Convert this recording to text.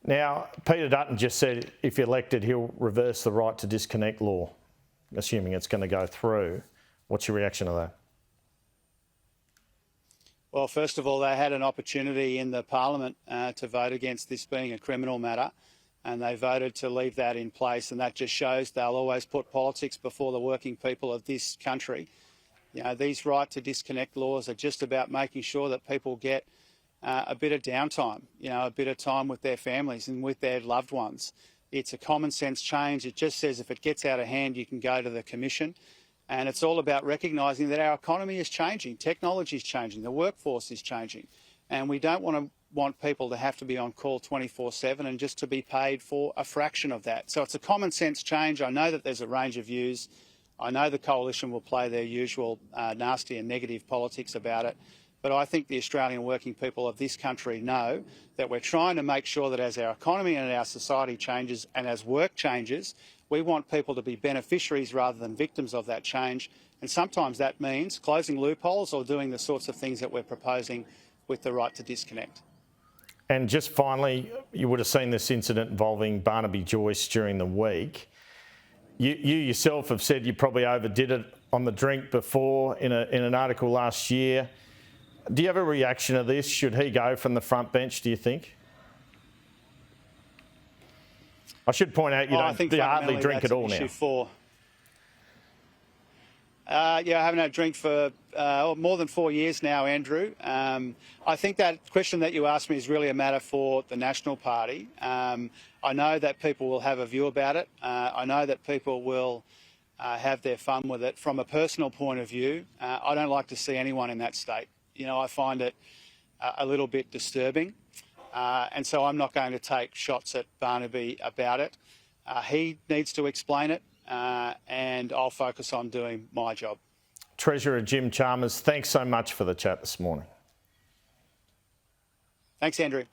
Now, Peter Dutton just said if elected, he'll reverse the right to disconnect law, assuming it's going to go through. What's your reaction to that? Well, first of all, they had an opportunity in the Parliament to vote against this being a criminal matter, and they voted to leave that in place, and that just shows they'll always put politics before the working people of this country. You know, these right to disconnect laws are just about making sure that people get a bit of downtime, you know, a bit of time with their families and with their loved ones. It's a common sense change. It just says if it gets out of hand, you can go to the Commission. And it's all about recognising that our economy is changing, technology is changing, the workforce is changing. And we don't want people to have to be on call 24/7 and just to be paid for a fraction of that. So it's a common sense change. I know that there's a range of views. I know the Coalition will play their usual nasty and negative politics about it. But I think the Australian working people of this country know that we're trying to make sure that as our economy and our society changes and as work changes, we want people to be beneficiaries rather than victims of that change. And sometimes that means closing loopholes or doing the sorts of things that we're proposing with the right to disconnect. And just finally, you would have seen this incident involving Barnaby Joyce during the week. You yourself have said you probably overdid it on the drink before in an article last year. Do you have a reaction to this? Should he go from the front bench, do you think? I should point out you don't hardly drink at all now. Yeah, I haven't had a drink for more than 4 years now, Andrew. I think that question that you asked me is really a matter for the National Party. I know that people will have a view about it. I know that people will have their fun with it. From a personal point of view, I don't like to see anyone in that state. You know, I find it a little bit disturbing. And so I'm not going to take shots at Barnaby about it. He needs to explain it, and I'll focus on doing my job. Treasurer Jim Chalmers, thanks so much for the chat this morning. Thanks, Andrew.